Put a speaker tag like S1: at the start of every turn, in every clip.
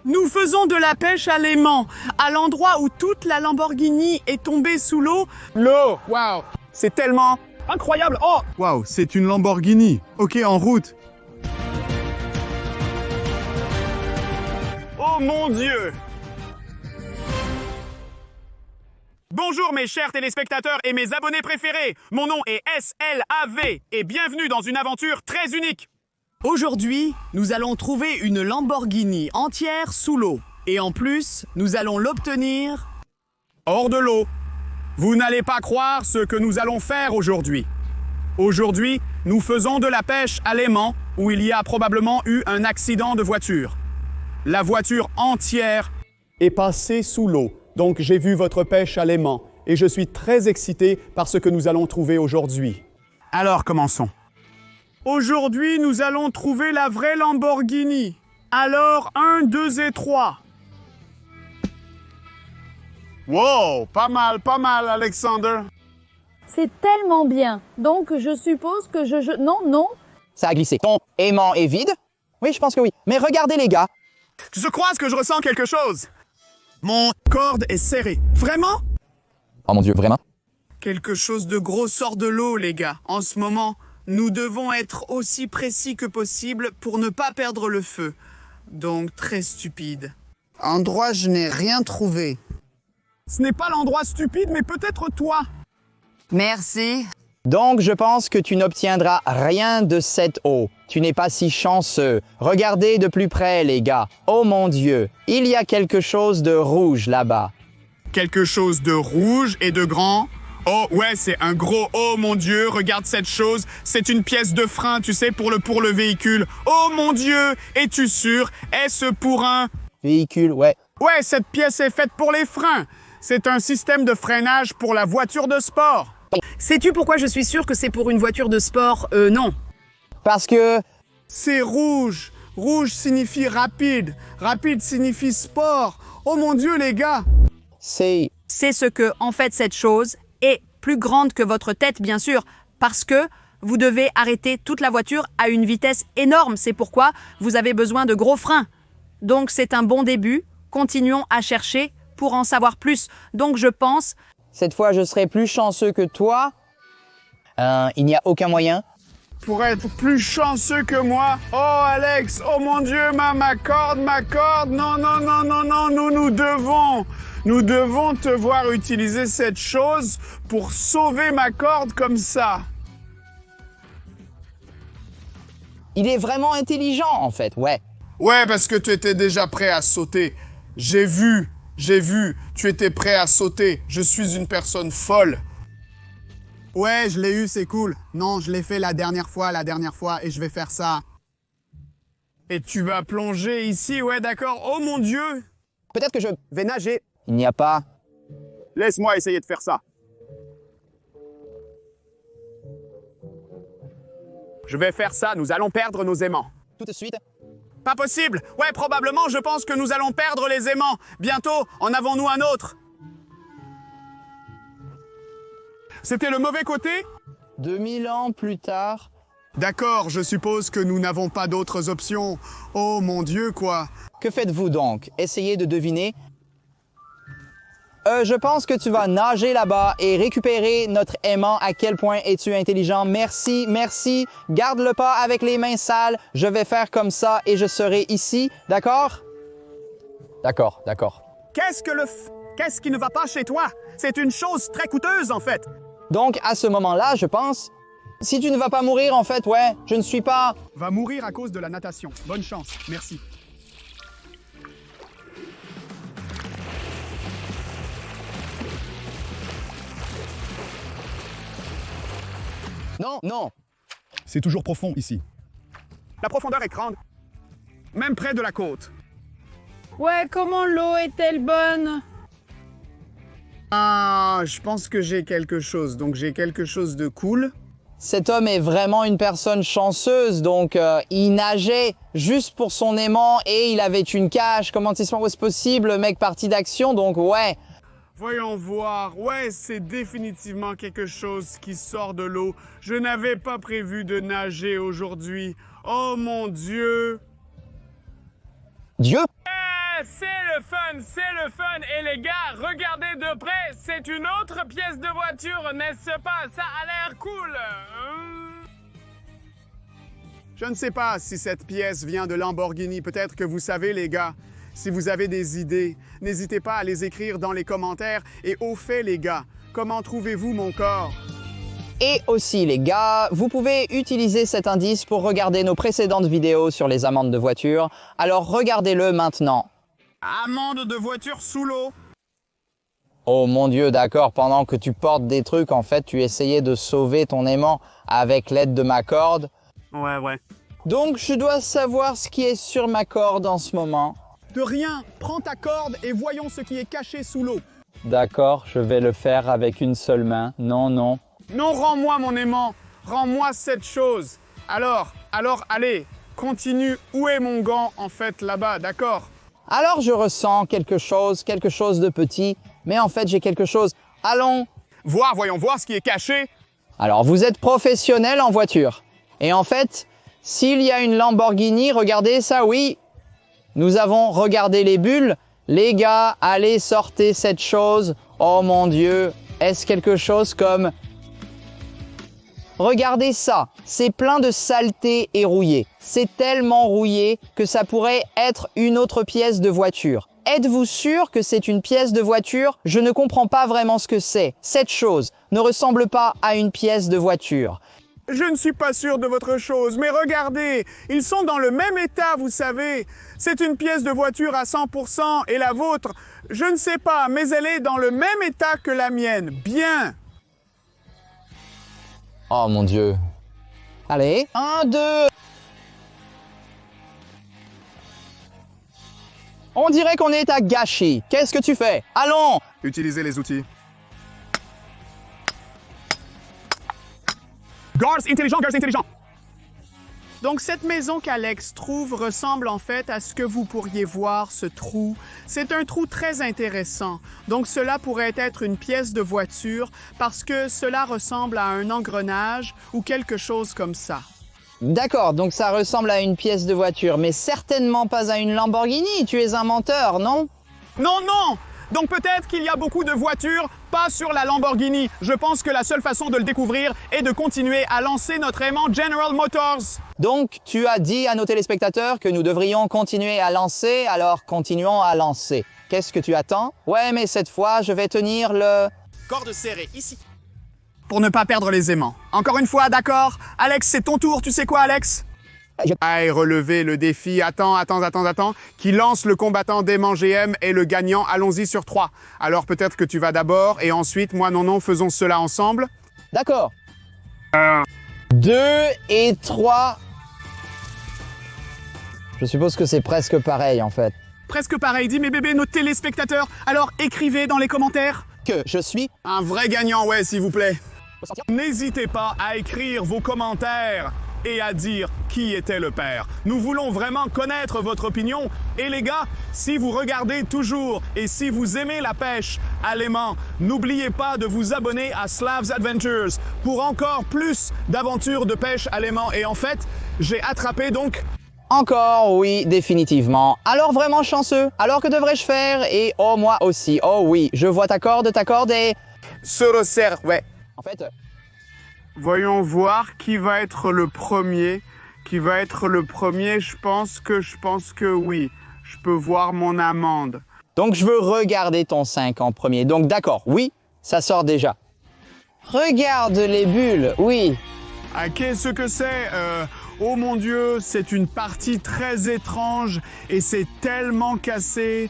S1: Nous faisons de la pêche à l'aimant, à l'endroit où toute la Lamborghini est tombée sous l'eau. L'eau, waouh, c'est tellement incroyable. Oh,
S2: Waouh, c'est une Lamborghini. Ok, en route.
S1: oh mon Dieu. Bonjour mes chers téléspectateurs et mes abonnés préférés. Mon nom est SLAV et bienvenue dans une aventure très unique. Aujourd'hui, nous allons trouver une Lamborghini entière sous l'eau. Et en plus, nous allons l'obtenir hors de l'eau. Vous n'allez pas croire ce que nous allons faire aujourd'hui. Aujourd'hui, nous faisons de la pêche à l'aimant où il y a probablement eu un accident de voiture. La voiture entière est passée sous l'eau. Donc j'ai vu votre pêche à l'aimant et je suis très excité par ce que nous allons trouver aujourd'hui. Alors commençons. Aujourd'hui, nous allons trouver la vraie Lamborghini. Alors, 1, 2 et 3. Wow, pas mal, Alexander.
S3: C'est tellement bien. Donc, je suppose que je... Non.
S4: Ça a glissé. Ton aimant est vide? Oui, je pense que oui. Mais regardez, les gars.
S1: Je crois que je ressens quelque chose. Mon corde est serrée. Vraiment?
S4: Oh mon Dieu, vraiment?
S1: Quelque chose de gros sort de l'eau, les gars. En ce moment, nous devons être aussi précis que possible pour ne pas perdre le feu. Donc, très stupide.
S5: Endroit, je n'ai rien trouvé.
S1: Ce n'est pas l'endroit stupide, mais peut-être toi.
S5: Merci.
S4: Donc, je pense que tu n'obtiendras rien de cette eau. Tu n'es pas si chanceux. Regardez de plus près, les gars. Oh mon Dieu, il y a quelque chose de rouge là-bas.
S1: Quelque chose de rouge et de grand. Oh ouais, c'est un gros oh mon Dieu, regarde cette chose, c'est une pièce de frein, tu sais, pour le véhicule. Oh mon Dieu, es-tu sûr? Est-ce pour un...
S4: Véhicule, ouais.
S1: Ouais, cette pièce est faite pour les freins. C'est un système de freinage pour la voiture de sport.
S6: Sais-tu pourquoi je suis sûr que c'est pour une voiture de sport? Non.
S4: Parce que...
S1: C'est rouge. Rouge signifie rapide. Rapide signifie sport. Oh mon Dieu, les gars.
S4: C'est
S6: C'est ce que, en fait, cette chose est plus grande que votre tête, bien sûr, parce que vous devez arrêter toute la voiture à une vitesse énorme. C'est pourquoi vous avez besoin de gros freins. Donc, c'est un bon début. Continuons à chercher pour en savoir plus. Donc, je pense...
S4: Cette fois, je serai plus chanceux que toi. Il n'y a aucun moyen.
S1: Pour être plus chanceux que moi. Oh, Alex, oh mon Dieu, ma corde. Non, nous devons te voir utiliser cette chose pour sauver ma corde comme ça.
S4: Il est vraiment intelligent, en fait, ouais.
S1: Ouais, parce que tu étais déjà prêt à sauter. J'ai vu, tu étais prêt à sauter. Je suis une personne folle. Ouais, je l'ai eu, c'est cool. Non, je l'ai fait la dernière fois, et je vais faire ça. Et tu vas plonger ici, ouais, d'accord. Oh mon Dieu!
S4: Peut-être que je
S1: vais nager.
S4: Il n'y a pas...
S1: Laisse-moi essayer de faire ça. Je vais faire ça, nous allons perdre nos aimants.
S4: Tout de suite.
S1: Pas possible! Ouais, probablement, je pense que nous allons perdre les aimants. Bientôt, en avons-nous un autre? C'était le mauvais côté?
S4: 2000 ans plus tard...
S1: D'accord, je suppose que nous n'avons pas d'autres options. Oh mon Dieu, quoi!
S4: Que faites-vous donc? Essayez de deviner. Je pense que tu vas nager là-bas et récupérer notre aimant. À quel point es-tu intelligent? Merci. Garde-le pas avec les mains sales. Je vais faire comme ça et je serai ici. D'accord? D'accord.
S1: Qu'est-ce qui ne va pas chez toi? C'est une chose très coûteuse, en fait.
S4: Donc, à ce moment-là, je pense... Si tu ne vas pas mourir, en fait, ouais, je ne suis pas...
S1: Va mourir à cause de la natation. Bonne chance. Merci.
S4: Non.
S2: C'est toujours profond ici.
S1: La profondeur est grande. Même près de la côte.
S3: Ouais, comment l'eau est-elle bonne?
S1: Ah, je pense que j'ai quelque chose. Donc j'ai quelque chose de cool.
S4: Cet homme est vraiment une personne chanceuse, donc il nageait juste pour son aimant et il avait une cage. Comment c'est possible, le mec parti d'action, donc ouais.
S1: Voyons voir. Ouais, c'est définitivement quelque chose qui sort de l'eau. Je n'avais pas prévu de nager aujourd'hui. Oh mon Dieu!
S4: Dieu?
S1: c'est le fun. Et les gars, regardez de près, c'est une autre pièce de voiture, n'est-ce pas? Ça a l'air cool.
S2: Je ne sais pas si cette pièce vient de Lamborghini. Peut-être que vous savez, les gars. Si vous avez des idées, n'hésitez pas à les écrire dans les commentaires. Et au fait, les gars, comment trouvez-vous mon corps?
S4: Et aussi, les gars, vous pouvez utiliser cet indice pour regarder nos précédentes vidéos sur les amendes de voiture. Alors regardez-le maintenant.
S1: Amende de voiture sous l'eau.
S4: Oh mon Dieu, d'accord, pendant que tu portes des trucs, en fait, tu essayais de sauver ton aimant avec l'aide de ma corde.
S1: Ouais.
S4: Donc, je dois savoir ce qui est sur ma corde en ce moment.
S2: De rien, prends ta corde et voyons ce qui est caché sous l'eau.
S4: D'accord, je vais le faire avec une seule main. Non.
S2: Non, rends-moi mon aimant. Rends-moi cette chose. Alors, allez, continue. Où est mon gant, en fait, là-bas, d'accord?
S4: Alors, je ressens quelque chose de petit, mais en fait, j'ai quelque chose. Allons.
S2: Voyons voir ce qui est caché.
S4: Alors, vous êtes professionnel en voiture. Et en fait, s'il y a une Lamborghini, regardez ça, oui. Nous avons regardé les bulles. Les gars, allez, sortez cette chose. Oh mon Dieu, est-ce quelque chose comme... Regardez ça, c'est plein de saleté et rouillé. C'est tellement rouillé que ça pourrait être une autre pièce de voiture. Êtes-vous sûr que c'est une pièce de voiture? Je ne comprends pas vraiment ce que c'est. Cette chose ne ressemble pas à une pièce de voiture.
S2: Je ne suis pas sûr de votre chose, mais regardez, ils sont dans le même état, vous savez. C'est une pièce de voiture à 100% et la vôtre, je ne sais pas, mais elle est dans le même état que la mienne. Bien.
S4: Oh mon Dieu. Allez, 1, 2. On dirait qu'on est à gâchis. Qu'est-ce que tu fais? Allons.
S2: Utilisez les outils.
S1: Guards intelligents. Donc cette maison qu'Alex trouve ressemble en fait à ce que vous pourriez voir, ce trou. C'est un trou très intéressant. Donc cela pourrait être une pièce de voiture parce que cela ressemble à un engrenage ou quelque chose comme ça.
S4: D'accord, donc ça ressemble à une pièce de voiture, mais certainement pas à une Lamborghini. Tu es un menteur, non?
S1: Non. Donc peut-être qu'il y a beaucoup de voitures, pas sur la Lamborghini. Je pense que la seule façon de le découvrir est de continuer à lancer notre aimant General Motors.
S4: Donc, tu as dit à nos téléspectateurs que nous devrions continuer à lancer, alors continuons à lancer. Qu'est-ce que tu attends? Ouais, mais cette fois, je vais tenir le...
S1: Corde serrée, ici. Pour ne pas perdre les aimants. Encore une fois, d'accord? Alex, c'est ton tour. Tu sais quoi, Alex?
S2: Aïe, relever le défi. Attends. Qui lance le combattant d'aimant GM et le gagnant. Allons-y sur 3. Alors peut-être que tu vas d'abord et ensuite, moi, non, faisons cela ensemble.
S4: D'accord. 2 et 3. Je suppose que c'est presque pareil, en fait.
S1: Presque pareil, dit mes bébés, nos téléspectateurs. Alors écrivez dans les commentaires.
S4: Que je suis...
S2: Un vrai gagnant, ouais, s'il vous plaît.
S1: N'hésitez pas à écrire vos commentaires et à dire qui était le père. Nous voulons vraiment connaître votre opinion. Et les gars, si vous regardez toujours et si vous aimez la pêche à l'aimant, n'oubliez pas de vous abonner à Slav's Adventures pour encore plus d'aventures de pêche à l'aimant. Et en fait, j'ai attrapé donc...
S4: Encore, oui, définitivement. Alors vraiment chanceux. Alors que devrais-je faire? Et oh, moi aussi. Oh oui, je vois ta corde et...
S2: Se resserre, ouais.
S4: En fait...
S2: Voyons voir qui va être le premier. Je pense que oui. Je peux voir mon amende.
S4: Donc, je veux regarder ton 5 en premier. Donc, d'accord, oui, ça sort déjà. Regarde les bulles, oui.
S2: Ah, qu'est-ce que c'est? Oh mon Dieu, c'est une partie très étrange et c'est tellement cassé.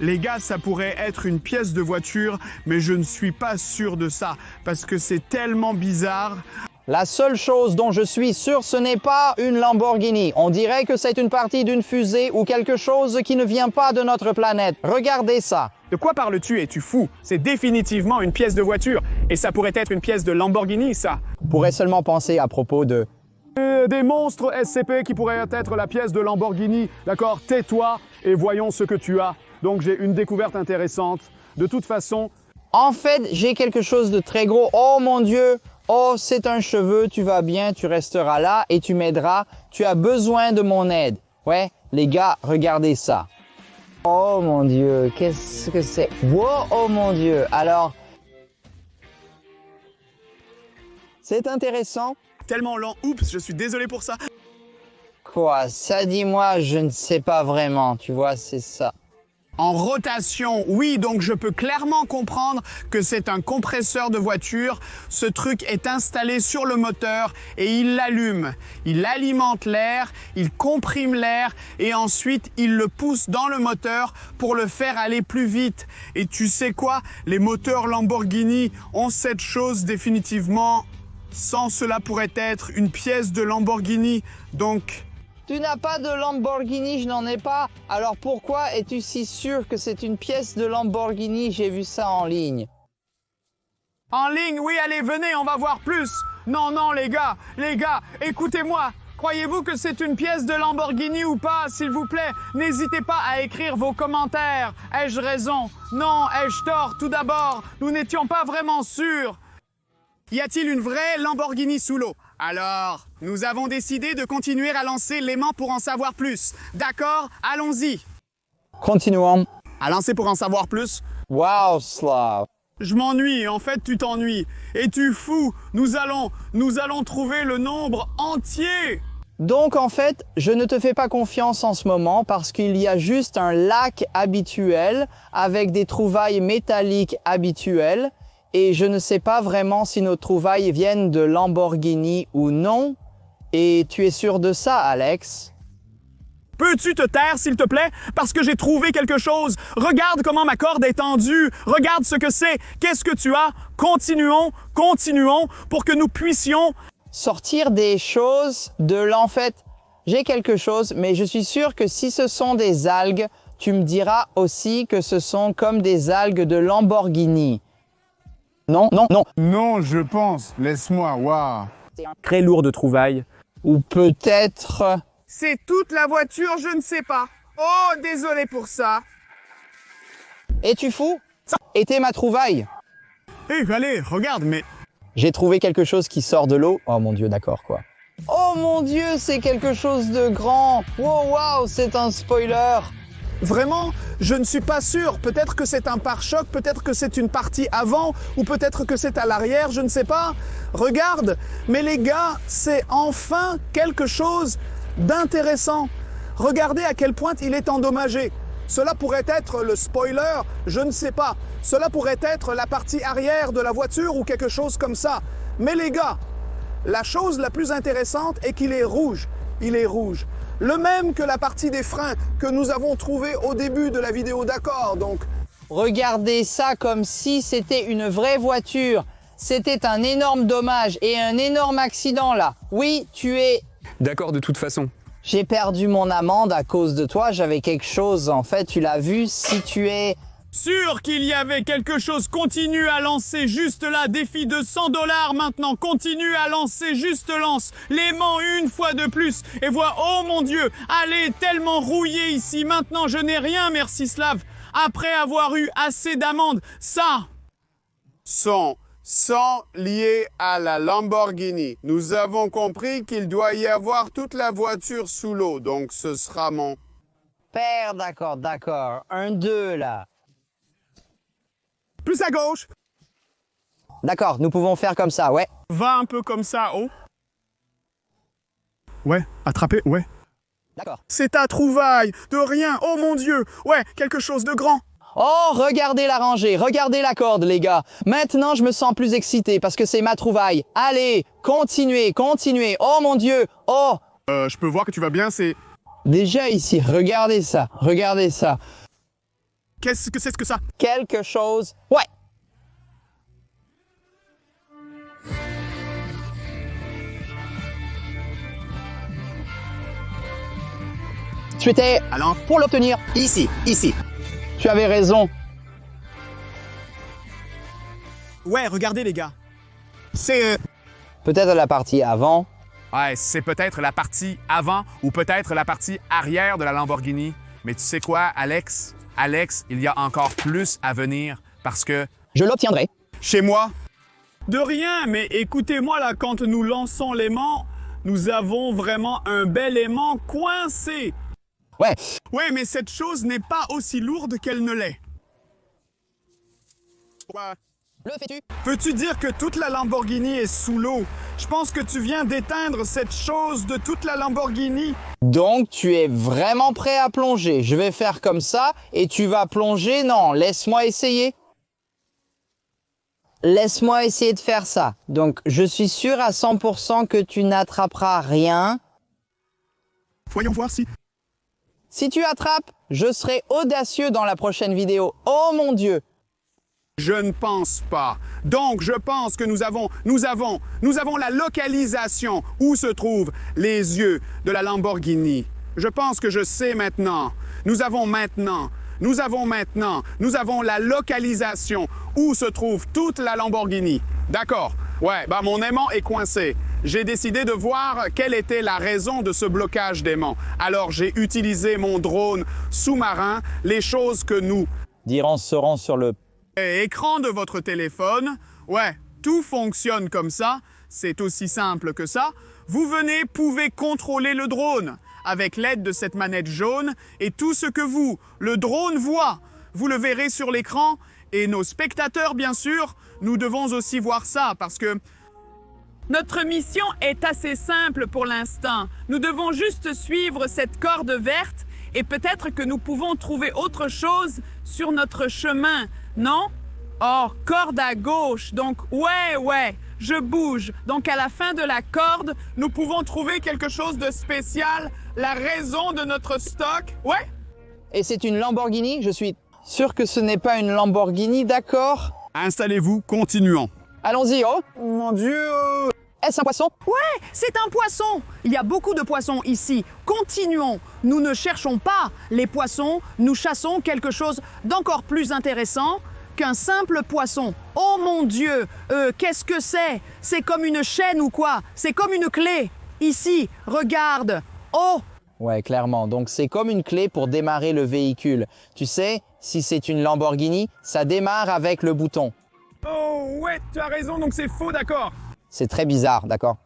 S2: Les gars, ça pourrait être une pièce de voiture, mais je ne suis pas sûr de ça parce que c'est tellement bizarre.
S4: La seule chose dont je suis sûr, ce n'est pas une Lamborghini. On dirait que c'est une partie d'une fusée ou quelque chose qui ne vient pas de notre planète. Regardez ça.
S1: De quoi parles-tu? Es-tu fou? C'est définitivement une pièce de voiture. Et ça pourrait être une pièce de Lamborghini, ça.
S4: On pourrait seulement penser à propos de...
S2: Des monstres SCP qui pourraient être la pièce de Lamborghini. D'accord, tais-toi et voyons ce que tu as. Donc j'ai une découverte intéressante. De toute façon...
S4: En fait, j'ai quelque chose de très gros. Oh mon Dieu! Oh, c'est un cheveu, tu vas bien, tu resteras là et tu m'aideras. Tu as besoin de mon aide. Ouais, les gars, regardez ça. Oh mon Dieu, qu'est-ce que c'est? Wow, oh mon Dieu. Alors, c'est intéressant.
S2: Tellement lent. Oups, je suis désolé pour ça.
S4: Quoi? Ça, dis-moi, je ne sais pas vraiment. Tu vois, c'est ça.
S2: En rotation, oui, donc je peux clairement comprendre que c'est un compresseur de voiture. Ce truc est installé sur le moteur et il l'allume. Il alimente l'air, il comprime l'air et ensuite il le pousse dans le moteur pour le faire aller plus vite. Et tu sais quoi? Les moteurs Lamborghini ont cette chose définitivement. Sans cela pourrait être une pièce de Lamborghini. Donc...
S4: Tu n'as pas de Lamborghini, je n'en ai pas. Alors pourquoi es-tu si sûr que c'est une pièce de Lamborghini? J'ai vu ça en ligne.
S2: En ligne, oui, allez, venez, on va voir plus. Non, non, les gars, écoutez-moi. Croyez-vous que c'est une pièce de Lamborghini ou pas, s'il vous plaît? N'hésitez pas à écrire vos commentaires. Ai-je raison? Non, ai-je tort? Tout d'abord, nous n'étions pas vraiment sûrs. Y a-t-il une vraie Lamborghini sous l'eau? Alors, nous avons décidé de continuer à lancer l'aimant pour en savoir plus. D'accord? Allons-y.
S4: Continuons.
S2: À lancer pour en savoir plus?
S4: Wow, Slav.
S2: Je m'ennuie, en fait tu t'ennuies. Es-tu fou? Nous allons trouver le nombre entier.
S4: Donc en fait, je ne te fais pas confiance en ce moment parce qu'il y a juste un lac habituel avec des trouvailles métalliques habituelles. Et je ne sais pas vraiment si nos trouvailles viennent de Lamborghini ou non. Et tu es sûr de ça, Alex?
S2: Peux-tu te taire, s'il te plaît? Parce que j'ai trouvé quelque chose. Regarde comment ma corde est tendue. Regarde ce que c'est. Qu'est-ce que tu as? Continuons pour que nous puissions...
S4: Sortir des choses de l'en fait. J'ai quelque chose, mais je suis sûr que si ce sont des algues, tu me diras aussi que ce sont comme des algues de Lamborghini. Non, non, non.
S2: Non, je pense. Laisse-moi, waouh.
S1: Très lourd de trouvailles.
S4: Ou peut-être...
S2: C'est toute la voiture, je ne sais pas. Oh, désolé pour ça.
S4: Es-tu fou? Était ma trouvaille.
S2: Hé, allez, regarde, mais...
S4: J'ai trouvé quelque chose qui sort de l'eau. Oh mon Dieu, d'accord, quoi. Oh mon Dieu, c'est quelque chose de grand. Wow, wow, c'est un spoiler.
S2: Vraiment, je ne suis pas sûr. Peut-être que c'est un pare-choc, peut-être que c'est une partie avant, ou peut-être que c'est à l'arrière, je ne sais pas. Regarde, mais les gars, c'est enfin quelque chose d'intéressant. Regardez à quel point il est endommagé. Cela pourrait être le spoiler, je ne sais pas. Cela pourrait être la partie arrière de la voiture ou quelque chose comme ça. Mais les gars, la chose la plus intéressante est qu'il est rouge. Il est rouge. Le même que la partie des freins que nous avons trouvé au début de la vidéo, d'accord, donc...
S4: Regardez ça comme si c'était une vraie voiture. C'était un énorme dommage et un énorme accident là. Oui, tu es...
S1: D'accord, de toute façon.
S4: J'ai perdu mon amende à cause de toi. J'avais quelque chose, en fait, tu l'as vu, si tu es...
S2: Sûr qu'il y avait quelque chose. Continue à lancer juste là. Défi de 100 $ maintenant. Continue à lancer, juste lance. L'aimant une fois de plus. Et vois, oh mon Dieu, allez, tellement rouillé ici. Maintenant, je n'ai rien, merci Slav. Après avoir eu assez d'amendes, ça... Sont liés à la Lamborghini. Nous avons compris qu'il doit y avoir toute la voiture sous l'eau. Donc, ce sera mon...
S4: Père, d'accord, d'accord. 1, 2, là.
S2: Plus à gauche.
S4: D'accord, nous pouvons faire comme ça, ouais.
S2: Va un peu comme ça, oh. Ouais, attraper, ouais.
S4: D'accord.
S2: C'est ta trouvaille, de rien, oh mon Dieu. Ouais, quelque chose de grand.
S4: Oh, regardez la rangée, regardez la corde, les gars. Maintenant, je me sens plus excité parce que c'est ma trouvaille. Allez, continuez, continuez. Oh mon Dieu, oh.
S2: Je peux voir que tu vas bien, c'est...
S4: Déjà ici, regardez ça, regardez ça.
S2: Qu'est-ce que c'est que ça?
S4: Quelque chose... Ouais. Tu étais
S2: Alors?
S4: pour l'obtenir.
S5: Ici.
S4: Tu avais raison.
S2: Ouais, regardez les gars. C'est...
S4: Peut-être la partie avant.
S1: Ouais, c'est peut-être la partie avant ou peut-être la partie arrière de la Lamborghini. Mais tu sais quoi, Alex? Alex, il y a encore plus à venir parce que...
S4: Je l'obtiendrai.
S2: Chez moi? De rien, mais écoutez-moi là, quand nous lançons l'aimant, nous avons vraiment un bel aimant coincé.
S4: Ouais,
S2: Ouais, mais cette chose n'est pas aussi lourde qu'elle ne l'est. Ouais.
S4: le fais-tu?
S2: Veux-tu dire que toute la Lamborghini est sous l'eau? Je pense que tu viens d'éteindre cette chose de toute la Lamborghini.
S4: Donc, tu es vraiment prêt à plonger. Je vais faire comme ça et tu vas plonger. Non, laisse-moi essayer. Laisse-moi essayer de faire ça. Donc, je suis sûr à 100% que tu n'attraperas rien.
S2: Voyons voir si...
S4: Si tu attrapes, je serai audacieux dans la prochaine vidéo. Oh mon Dieu!
S2: Je ne pense pas. Donc, je pense que nous avons la localisation où se trouvent les yeux de la Lamborghini. Je pense que je sais maintenant. Nous avons la localisation où se trouve toute la Lamborghini. D'accord. Ouais, bah mon aimant est coincé. J'ai décidé de voir quelle était la raison de ce blocage d'aimant. Alors, j'ai utilisé mon drone sous-marin, les choses que nous
S4: Dirons seront sur le...
S2: écran de votre téléphone. Ouais, tout fonctionne comme ça. C'est aussi simple que ça. Vous pouvez contrôler le drone avec l'aide de cette manette jaune et tout ce que le drone voit, vous le verrez sur l'écran et nos spectateurs, bien sûr, nous devons aussi voir ça parce que notre mission est assez simple pour l'instant. Nous devons juste suivre cette corde verte et peut-être que nous pouvons trouver autre chose sur notre chemin, non? Oh, corde à gauche, donc ouais, je bouge. Donc à la fin de la corde, nous pouvons trouver quelque chose de spécial, la raison de notre stock, ouais?
S4: Et c'est une Lamborghini? Je suis sûr que ce n'est pas une Lamborghini, d'accord?
S2: Installez-vous, continuons.
S4: Allons-y, oh!
S2: Mon Dieu!
S4: Est-ce un poisson?
S6: C'est un poisson. Il y a beaucoup de poissons ici. Continuons. Nous ne cherchons pas les poissons, nous chassons quelque chose d'encore plus intéressant qu'un simple poisson. Oh mon Dieu, qu'est-ce que c'est? C'est comme une chaîne ou quoi? C'est comme une clé. Ici, regarde. Oh!
S4: Ouais, clairement. Donc, c'est comme une clé pour démarrer le véhicule. Tu sais, si c'est une Lamborghini, ça démarre avec le bouton.
S2: Oh ouais, tu as raison, donc c'est faux, d'accord.
S4: C'est très bizarre, d'accord?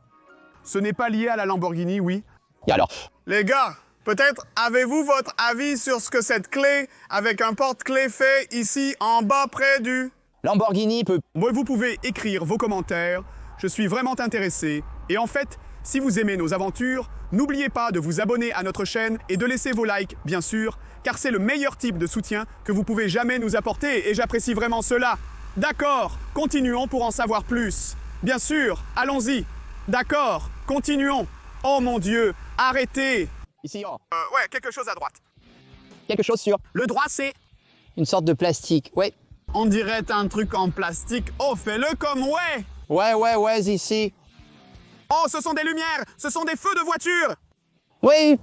S2: Ce n'est pas lié à la Lamborghini, oui.
S4: Et alors?
S2: Les gars, peut-être avez-vous votre avis sur ce que cette clé avec un porte-clés fait ici en bas près du...
S4: Lamborghini peut...
S2: Vous pouvez écrire vos commentaires, je suis vraiment intéressé. Et en fait, si vous aimez nos aventures, n'oubliez pas de vous abonner à notre chaîne et de laisser vos likes, bien sûr, car c'est le meilleur type de soutien que vous pouvez jamais nous apporter et j'apprécie vraiment cela. D'accord, continuons pour en savoir plus. Bien sûr, allons-y. D'accord, continuons. Oh mon Dieu, arrêtez.
S4: Ici, oh.
S2: Ouais, quelque chose à droite.
S4: Quelque chose sur...
S2: Le droit, c'est...
S4: Une sorte de plastique. Ouais.
S2: On dirait un truc en plastique. Oh, fais-le comme ouais.
S4: Ouais, ici.
S2: Oh, ce sont des lumières, ce sont des feux de voiture.
S4: Oui.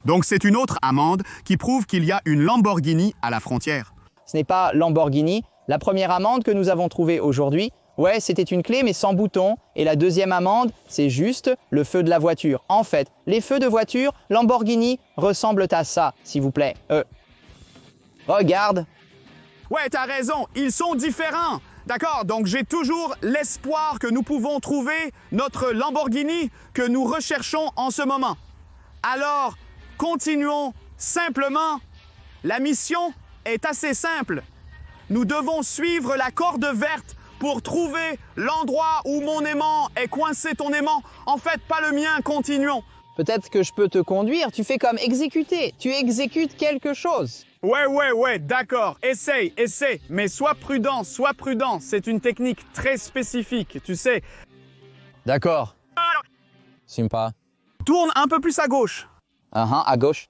S2: Donc c'est une autre amende qui prouve qu'il y a une Lamborghini à la frontière.
S4: Ce n'est pas Lamborghini. La première amende que nous avons trouvée aujourd'hui, ouais, c'était une clé mais sans bouton. Et la deuxième amende, c'est juste le feu de la voiture. En fait, les feux de voiture Lamborghini ressemblent à ça, s'il vous plaît. Regarde.
S2: Ouais, t'as raison, ils sont différents. D'accord, donc j'ai toujours l'espoir que nous pouvons trouver notre Lamborghini que nous recherchons en ce moment. Alors, continuons simplement. La mission est assez simple. Nous devons suivre la corde verte pour trouver l'endroit où mon aimant est coincé, ton aimant. En fait, pas le mien, continuons.
S4: Peut-être que je peux te conduire. Tu fais comme exécuter. Tu exécutes quelque chose.
S2: Ouais, d'accord. Essaye. Mais sois prudent. C'est une technique très spécifique, tu sais.
S4: D'accord. Sympa.
S2: Tourne un peu plus à gauche.
S4: À gauche.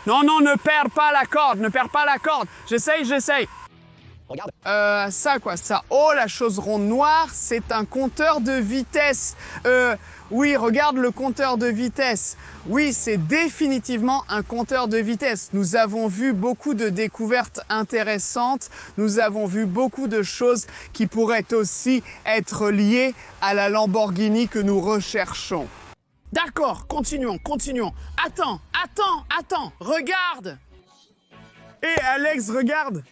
S2: Non, ne perds pas la corde. J'essaye.
S4: Regarde.
S2: Ça quoi, ça. Oh, la chose ronde noire, c'est un compteur de vitesse. Oui, regarde le compteur de vitesse. Oui, c'est définitivement un compteur de vitesse. Nous avons vu beaucoup de découvertes intéressantes. Nous avons vu beaucoup de choses qui pourraient aussi être liées à la Lamborghini que nous recherchons. D'accord, continuons. Attends. Regarde. Hé, Alex, regarde.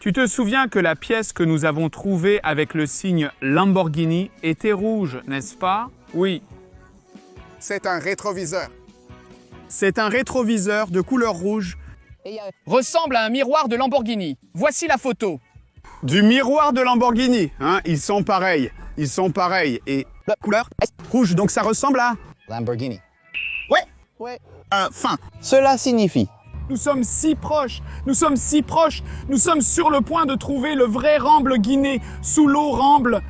S2: Tu te souviens que la pièce que nous avons trouvée avec le signe Lamborghini était rouge, n'est-ce pas? Oui. C'est un rétroviseur. C'est un rétroviseur de couleur rouge.
S1: Ressemble à un miroir de Lamborghini. Voici la photo.
S2: Du miroir de Lamborghini, hein, ils sont pareils. Ils sont pareils. Et la couleur rouge, donc ça ressemble à...
S4: Lamborghini.
S2: Ouais.
S1: Fin.
S4: Cela signifie.
S1: Nous sommes si proches, nous sommes si proches, nous sommes sur le point de trouver le vrai Lamborghini, sous l'eau Ramble.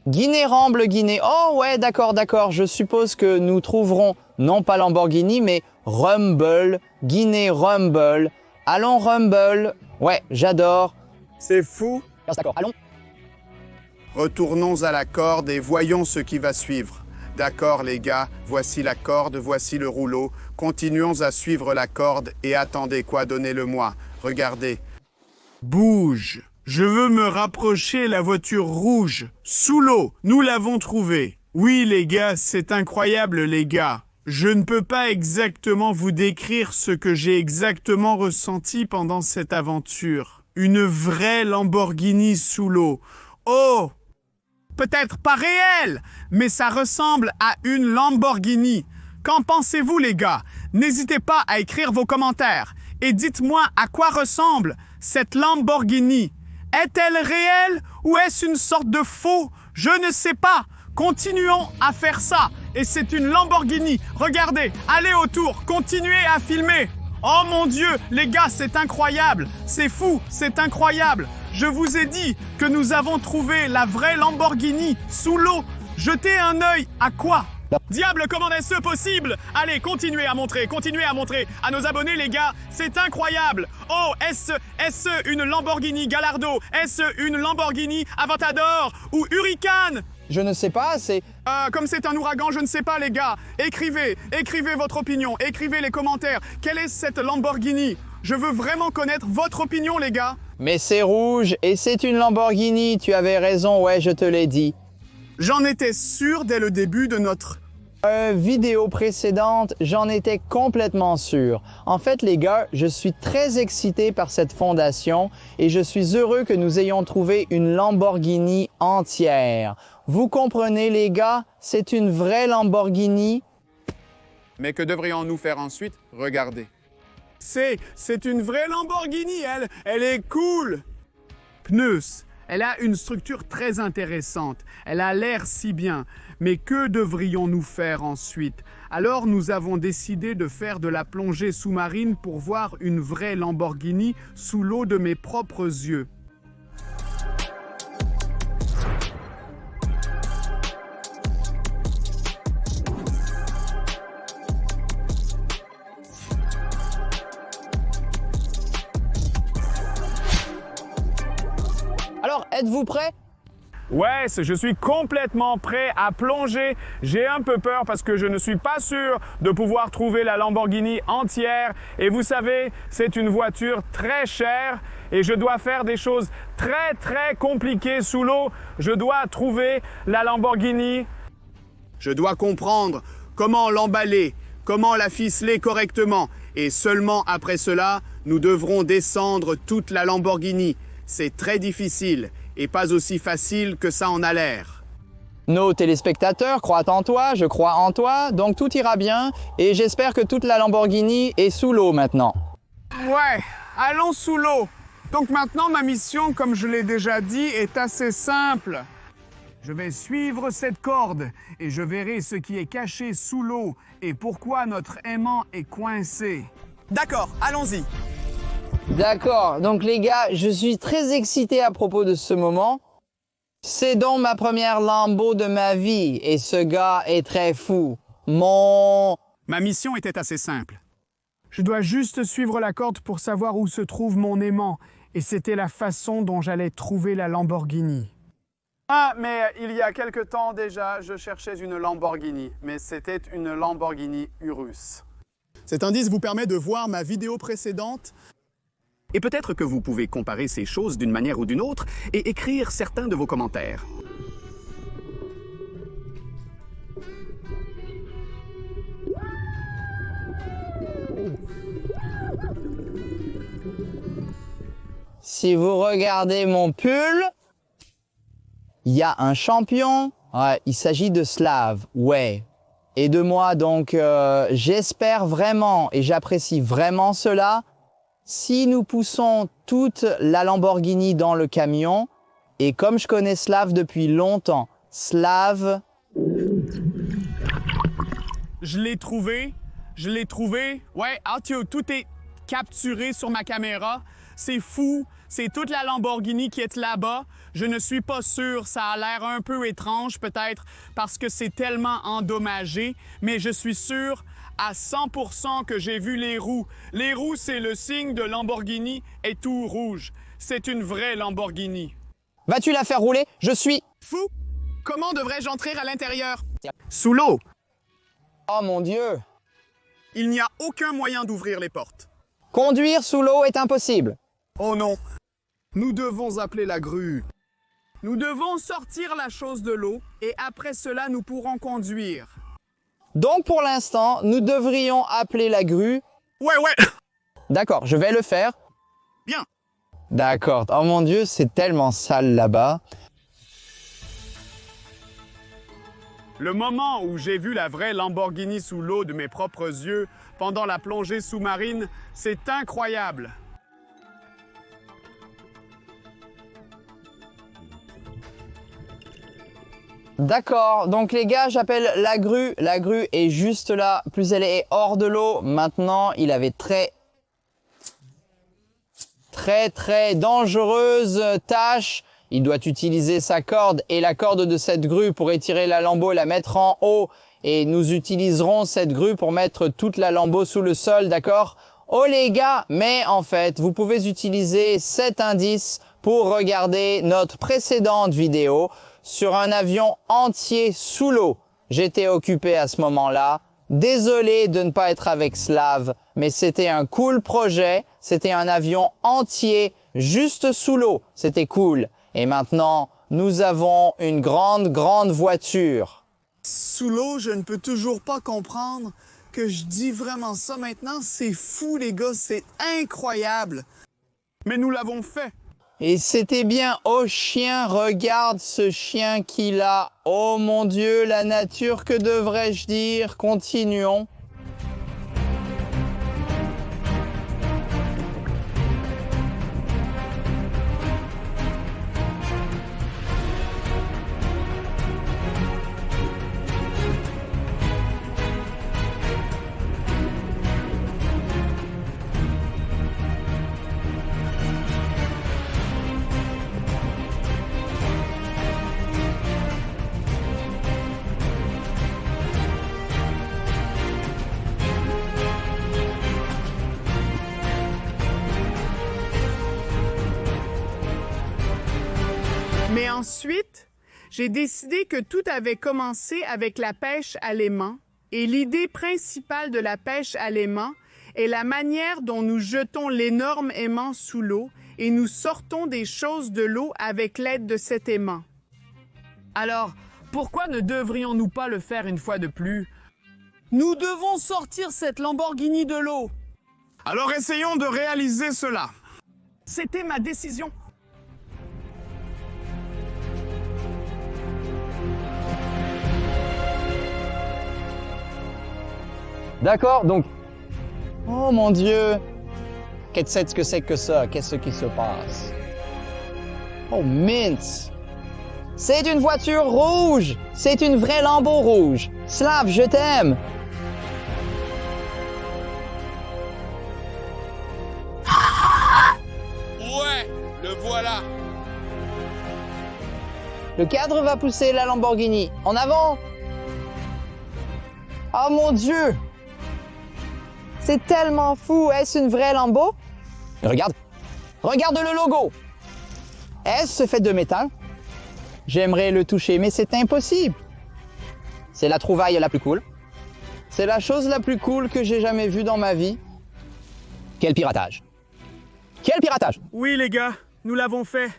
S4: Guinée, Ramble, Guinée. Oh ouais, d'accord, d'accord. Je suppose que nous trouverons, non pas Lamborghini, mais Rumble, Guinée, Rumble. Allons, Rumble. Ouais, j'adore.
S2: C'est fou.
S4: D'accord, allons.
S2: Retournons à la corde et voyons ce qui va suivre. D'accord les gars, voici la corde, voici le rouleau. Continuons à suivre la corde et attendez quoi, donnez-le-moi. Regardez. Bouge. Je veux me rapprocher la voiture rouge. Sous l'eau, nous l'avons trouvée. Oui les gars, c'est incroyable les gars. Je ne peux pas exactement vous décrire ce que j'ai exactement ressenti pendant cette aventure. Une vraie Lamborghini sous l'eau. Oh! Peut-être pas réel, mais ça ressemble à une Lamborghini. Qu'en pensez-vous les gars? N'hésitez pas à écrire vos commentaires et dites-moi à quoi ressemble cette Lamborghini. Est-elle réelle ou est-ce une sorte de faux? Je ne sais pas. Continuons à faire ça. Et c'est une Lamborghini. Regardez, allez autour, continuez à filmer. Oh mon Dieu, les gars, c'est incroyable. C'est fou, c'est incroyable. Je vous ai dit que nous avons trouvé la vraie Lamborghini sous l'eau. Jetez un œil à quoi? Diable, comment est-ce possible? Allez, continuez à montrer à nos abonnés, les gars. C'est incroyable. Oh, est-ce une Lamborghini Gallardo? Est-ce une Lamborghini Aventador ou Hurricane?
S4: Je ne sais pas, c'est...
S2: Comme c'est un ouragan, je ne sais pas, les gars. Écrivez votre opinion, écrivez les commentaires. Quelle est cette Lamborghini? Je veux vraiment connaître votre opinion, les gars.
S4: Mais c'est rouge et c'est une Lamborghini, tu avais raison, ouais, je te l'ai dit.
S2: J'en étais sûr dès le début de notre...
S4: Vidéo précédente, j'en étais complètement sûr. En fait, les gars, je suis très excité par cette fondation et je suis heureux que nous ayons trouvé une Lamborghini entière. Vous comprenez, les gars, c'est une vraie Lamborghini.
S2: Mais que devrions-nous faire ensuite? Regardez. C'est une vraie Lamborghini, elle est cool. Pneus, elle a une structure très intéressante. Elle a l'air si bien. Mais que devrions-nous faire ensuite? Alors nous avons décidé de faire de la plongée sous-marine pour voir une vraie Lamborghini sous l'eau de mes propres yeux.
S4: Alors, êtes-vous prêts?
S2: Ouais, je suis complètement prêt à plonger. J'ai un peu peur parce que je ne suis pas sûr de pouvoir trouver la Lamborghini entière. Et vous savez, c'est une voiture très chère et je dois faire des choses très compliquées sous l'eau. Je dois trouver la Lamborghini. Je dois comprendre comment l'emballer, comment la ficeler correctement. Et seulement après cela, nous devrons descendre toute la Lamborghini. C'est très difficile et pas aussi facile que ça en a l'air.
S4: Nos téléspectateurs croient en toi, je crois en toi, donc tout ira bien et j'espère que toute la Lamborghini est sous l'eau maintenant.
S2: Ouais, allons sous l'eau. Donc maintenant, ma mission, comme je l'ai déjà dit, est assez simple. Je vais suivre cette corde et je verrai ce qui est caché sous l'eau et pourquoi notre aimant est coincé.
S1: D'accord, allons-y.
S4: D'accord, donc les gars, je suis très excité à propos de ce moment. C'est donc ma première Lambo de ma vie et ce gars est très fou.
S2: Ma mission était assez simple. Je dois juste suivre la corde pour savoir où se trouve mon aimant et c'était la façon dont j'allais trouver la Lamborghini. Ah, mais il y a quelque temps déjà, je cherchais une Lamborghini, mais c'était une Lamborghini Urus. Cet indice vous permet de voir ma vidéo précédente.
S1: Et peut-être que vous pouvez comparer ces choses d'une manière ou d'une autre et écrire certains de vos commentaires.
S4: Si vous regardez mon pull, il y a un champion. Ouais, il s'agit de Slav, ouais. et de moi. Donc, j'espère vraiment et j'apprécie vraiment cela. Si nous poussons toute la Lamborghini dans le camion, et comme je connais Slav depuis longtemps, Slav...
S2: Je l'ai trouvé. Ouais, Artio, tout est capturé sur ma caméra. C'est fou. C'est toute la Lamborghini qui est là-bas. Je ne suis pas sûr. Ça a l'air un peu étrange, peut-être, parce que c'est tellement endommagé. Mais je suis sûr à 100% que j'ai vu les roues. Les roues, c'est le signe de Lamborghini et tout rouge. C'est une vraie Lamborghini.
S4: Vas-tu la faire rouler? Je suis...
S1: Fou! Comment devrais-je entrer à l'intérieur? Sous l'eau.
S4: Oh mon Dieu!
S1: Il n'y a aucun moyen d'ouvrir les portes.
S4: Conduire sous l'eau est impossible.
S1: Oh non! Nous devons appeler la grue. Nous devons sortir la chose de l'eau et après cela, nous pourrons conduire.
S4: Donc pour l'instant, nous devrions appeler la grue.
S1: Ouais.
S4: D'accord, je vais le faire.
S1: Bien.
S4: D'accord. Oh mon Dieu, c'est tellement sale là-bas.
S2: Le moment où j'ai vu la vraie Lamborghini sous l'eau de mes propres yeux pendant la plongée sous-marine, c'est incroyable.
S4: D'accord, donc les gars, j'appelle la grue. La grue est juste là, plus elle est hors de l'eau. Maintenant, il avait très dangereuse tâche. Il doit utiliser sa corde et la corde de cette grue pour étirer la Lambo, la mettre en haut. Et nous utiliserons cette grue pour mettre toute la Lambo sous le sol, d'accord? Oh les gars, mais en fait, vous pouvez utiliser cet indice pour regarder notre précédente vidéo sur un avion entier sous l'eau. J'étais occupé à ce moment-là. Désolé de ne pas être avec Slav, mais c'était un cool projet. C'était un avion entier juste sous l'eau. C'était cool. Et maintenant, nous avons une grande voiture.
S7: Sous l'eau, je ne peux toujours pas comprendre que je dis vraiment ça maintenant. C'est fou, les gars. C'est incroyable.
S2: Mais nous l'avons fait.
S4: Et c'était bien. Oh chien, regarde ce chien qu'il a. Oh mon Dieu, la nature, que devrais-je dire? Continuons.
S2: Mais ensuite, j'ai décidé que tout avait commencé avec la pêche à l'aimant. Et l'idée principale de la pêche à l'aimant est la manière dont nous jetons l'énorme aimant sous l'eau et nous sortons des choses de l'eau avec l'aide de cet aimant. Alors, pourquoi ne devrions-nous pas le faire une fois de plus? Nous devons sortir cette Lamborghini de l'eau. Alors essayons de réaliser cela. C'était ma décision.
S4: D'accord, donc... Oh mon Dieu! Qu'est-ce que c'est que ça? Qu'est-ce qui se passe? Oh mince! C'est une voiture rouge! C'est une vraie Lambo rouge! Slav, je t'aime!
S1: Ouais, le voilà.
S4: Le cadre va pousser la Lamborghini. En avant! Oh mon Dieu! C'est tellement fou! Est-ce une vraie Lambo? Regarde! Regarde le logo! Est-ce fait de métal? J'aimerais le toucher, mais c'est impossible! C'est la trouvaille la plus cool. C'est la chose la plus cool que j'ai jamais vue dans ma vie. Quel piratage! Quel piratage!
S2: Oui les gars, nous l'avons fait.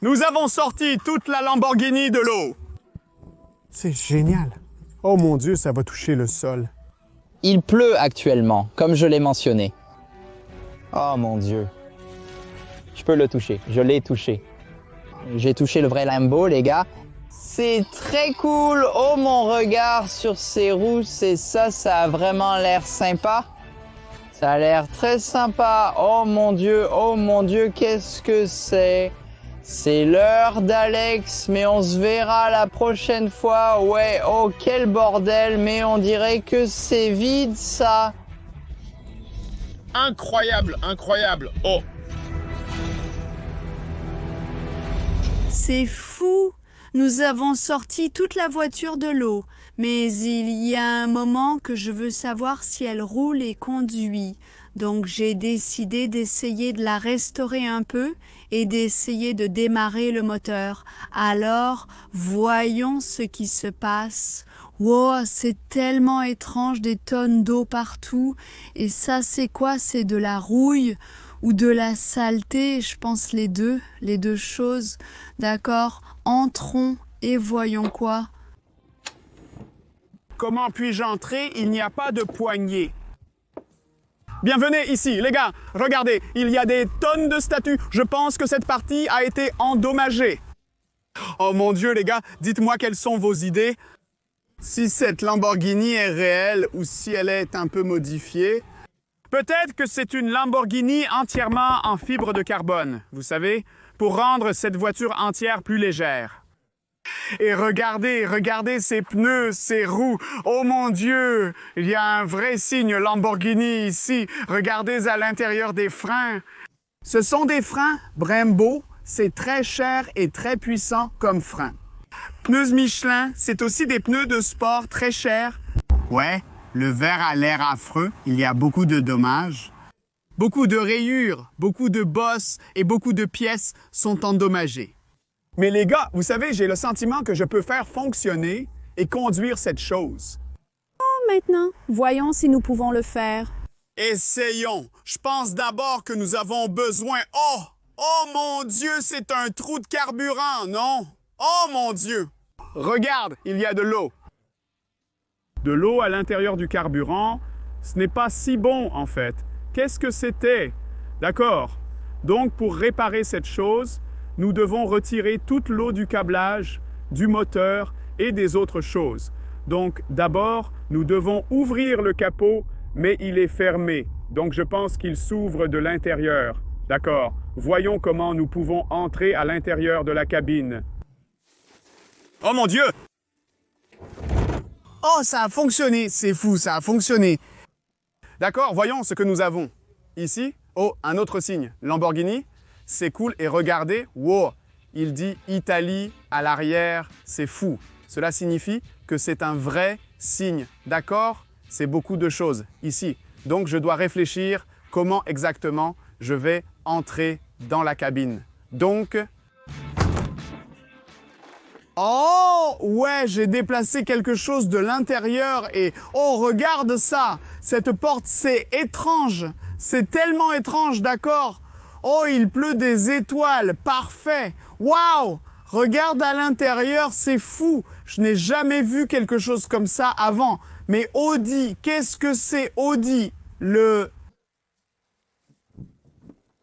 S2: Nous avons sorti toute la Lamborghini de l'eau.
S7: C'est génial. Oh mon Dieu, ça va toucher le sol.
S4: Il pleut actuellement, comme je l'ai mentionné. Oh mon Dieu. Je peux le toucher. Je l'ai touché. J'ai touché le vrai Lambo, les gars. C'est très cool. Oh, mon regard sur ces roues, c'est ça, ça a vraiment l'air sympa. Ça a l'air très sympa. Oh mon Dieu, qu'est-ce que c'est? C'est l'heure d'Alex, mais on se verra la prochaine fois. Ouais, oh quel bordel, mais on dirait que c'est vide ça.
S2: Incroyable, incroyable. Oh,
S6: C'est fou! Nous avons sorti toute la voiture de l'eau, mais il y a un moment que je veux savoir si elle roule et conduit. Donc j'ai décidé d'essayer de la restaurer un peu et d'essayer de démarrer le moteur. Alors, voyons ce qui se passe. Wow, c'est tellement étrange, des tonnes d'eau partout. Et ça, c'est quoi? C'est de la rouille ou de la saleté? Je pense les deux choses. D'accord? Entrons et voyons quoi.
S2: comment puis-je entrer? Il n'y a pas de poignée. Bienvenue ici, les gars. Regardez, il y a des tonnes de statues. Je pense que cette partie a été endommagée. Oh mon Dieu, les gars, dites-moi quelles sont vos idées. Si cette Lamborghini est réelle ou si elle est un peu modifiée. Peut-être que c'est une Lamborghini entièrement en fibre de carbone, vous savez, pour rendre cette voiture entière plus légère. Et regardez ces pneus, ces roues. Oh mon Dieu, il y a un vrai signe Lamborghini ici. Regardez à l'intérieur des freins. Ce sont des freins Brembo. C'est très cher et très puissant comme frein. Pneus Michelin, c'est aussi des pneus de sport très chers. Ouais, le verre a l'air affreux. Il y a beaucoup de dommages. Beaucoup de rayures, beaucoup de bosses et beaucoup de pièces sont endommagées. Mais les gars, vous savez, j'ai le sentiment que je peux faire fonctionner et conduire cette chose.
S3: Maintenant, voyons si nous pouvons le faire.
S2: Essayons. Je pense d'abord que nous avons besoin... Oh mon Dieu, c'est un trou de carburant, non? Oh mon Dieu! Regarde, il y a de l'eau. De l'eau à l'intérieur du carburant, ce n'est pas si bon en fait. Qu'est-ce que c'était? D'accord. Donc pour réparer cette chose, nous devons retirer toute l'eau du câblage, du moteur et des autres choses. Donc d'abord, nous devons ouvrir le capot, mais il est fermé. Donc je pense qu'il s'ouvre de l'intérieur. D'accord. Voyons comment nous pouvons entrer à l'intérieur de la cabine. Oh mon Dieu! Oh, ça a fonctionné! C'est fou, ça a fonctionné. D'accord, voyons ce que nous avons. Ici, oh, un autre signe. Lamborghini, c'est cool. Et regardez, wow, il dit Italie à l'arrière, c'est fou. Cela signifie que c'est un vrai signe. D'accord? C'est beaucoup de choses ici. Donc, je dois réfléchir comment exactement je vais entrer dans la cabine. Donc... Oh, ouais, j'ai déplacé quelque chose de l'intérieur et... Oh, regarde ça! Cette porte, c'est étrange. C'est tellement étrange, d'accord? Oh, il pleut des étoiles. Parfait. Waouh! Regarde à l'intérieur, c'est fou. Je n'ai jamais vu quelque chose comme ça avant. Mais Audi, qu'est-ce que c'est Audi?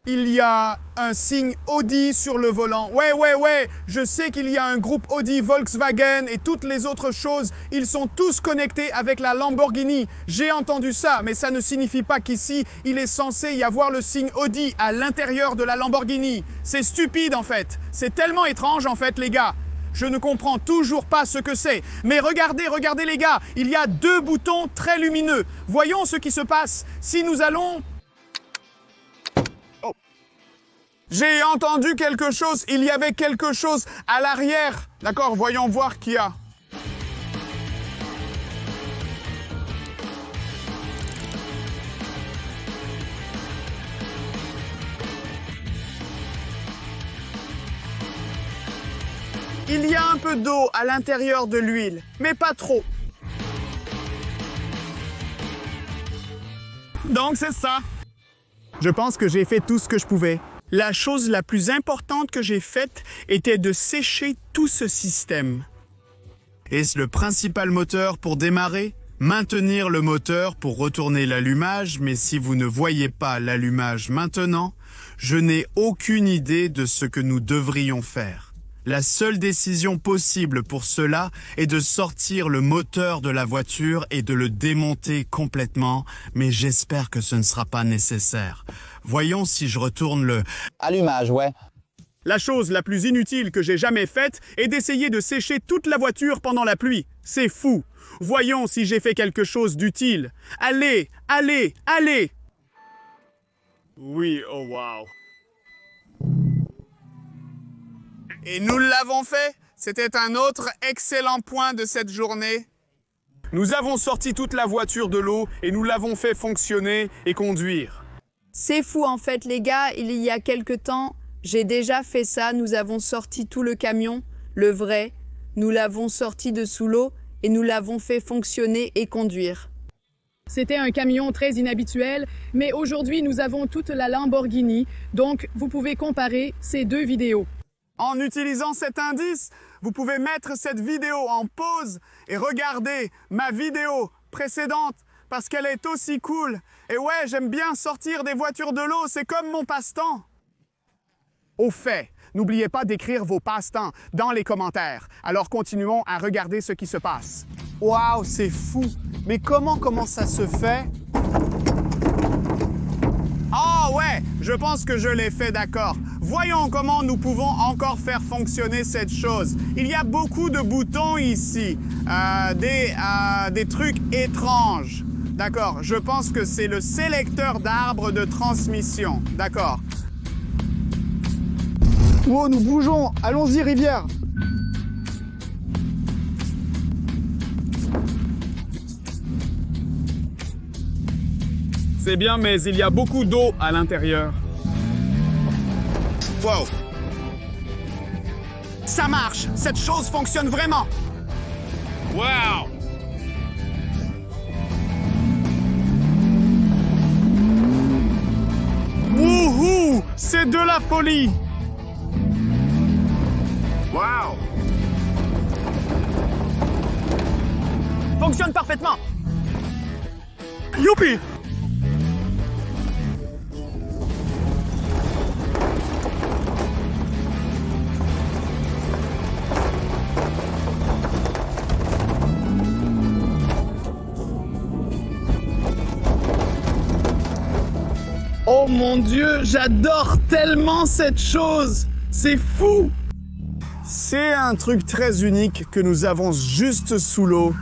S2: Il y a un signe Audi sur le volant. Ouais. Je sais qu'il y a un groupe Audi, Volkswagen et toutes les autres choses. Ils sont tous connectés avec la Lamborghini. J'ai entendu ça, mais ça ne signifie pas qu'ici, il est censé y avoir le signe Audi à l'intérieur de la Lamborghini. C'est stupide en fait. C'est tellement étrange en fait, les gars. Je ne comprends toujours pas ce que c'est. Mais regardez les gars. Il y a 2 boutons très lumineux. Voyons ce qui se passe. Si nous allons... J'ai entendu quelque chose, il y avait quelque chose à l'arrière. D'accord, voyons voir qu'il y a. Il y a un peu d'eau à l'intérieur de l'huile, mais pas trop. Donc c'est ça. Je pense que j'ai fait tout ce que je pouvais. La chose la plus importante que j'ai faite était de sécher tout ce système. Est-ce le principal moteur pour démarrer? Maintenir le moteur pour retourner l'allumage, mais si vous ne voyez pas l'allumage maintenant, je n'ai aucune idée de ce que nous devrions faire. La seule décision possible pour cela est de sortir le moteur de la voiture et de le démonter complètement, mais j'espère que ce ne sera pas nécessaire. Voyons si je retourne le...
S4: Allumage, ouais.
S1: La chose la plus inutile que j'ai jamais faite est d'essayer de sécher toute la voiture pendant la pluie. C'est fou. Voyons si j'ai fait quelque chose d'utile. Allez, allez, allez! Oui, oh wow.
S7: Et nous l'avons fait. C'était un autre excellent point de cette journée.
S1: Nous avons sorti toute la voiture de l'eau et nous l'avons fait fonctionner et conduire.
S6: C'est fou en fait les gars, il y a quelque temps, j'ai déjà fait ça, nous avons sorti tout le camion, le vrai, nous l'avons sorti de sous l'eau et nous l'avons fait fonctionner et conduire.
S8: C'était un camion très inhabituel, mais aujourd'hui nous avons toute la Lamborghini, donc vous pouvez comparer ces deux vidéos.
S2: En utilisant cet indice, vous pouvez mettre cette vidéo en pause et regarder ma vidéo précédente parce qu'elle est aussi cool. Et ouais, j'aime bien sortir des voitures de l'eau, c'est comme mon passe-temps. Au fait, n'oubliez pas d'écrire vos passe-temps dans les commentaires. Alors continuons à regarder ce qui se passe.
S7: Waouh, c'est fou. Mais comment ça se fait?
S2: Ah ouais, je pense que je l'ai fait, d'accord. Voyons comment nous pouvons encore faire fonctionner cette chose. Il y a beaucoup de boutons ici, des trucs étranges. D'accord, je pense que c'est le sélecteur d'arbres de transmission. D'accord.
S7: Wow, nous bougeons. Allons-y, rivière.
S1: C'est bien, mais il y a beaucoup d'eau à l'intérieur.
S2: Wow. Ça marche, cette chose fonctionne vraiment.
S1: Wow!
S2: Wouhou, c'est de la folie.
S1: Wow! Fonctionne parfaitement!
S2: Youpi.
S7: Oh mon Dieu, j'adore tellement cette chose. C'est fou.
S2: C'est un truc très unique que nous avons juste sous l'eau.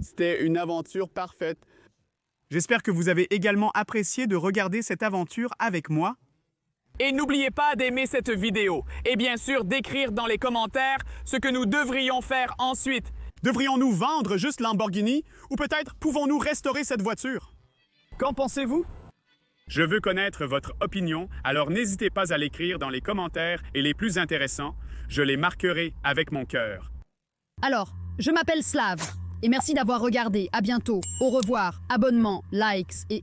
S1: C'était une aventure parfaite. J'espère que vous avez également apprécié de regarder cette aventure avec moi. Et n'oubliez pas d'aimer cette vidéo et bien sûr d'écrire dans les commentaires ce que nous devrions faire ensuite. Devrions-nous vendre juste Lamborghini ou peut-être pouvons-nous restaurer cette voiture? Qu'en pensez-vous? Je veux connaître votre opinion, alors n'hésitez pas à l'écrire dans les commentaires et les plus intéressants, je les marquerai avec mon cœur.
S9: Alors, je m'appelle Slav et merci d'avoir regardé. À bientôt. Au revoir. Abonnement, likes et...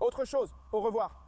S1: Autre chose, au revoir.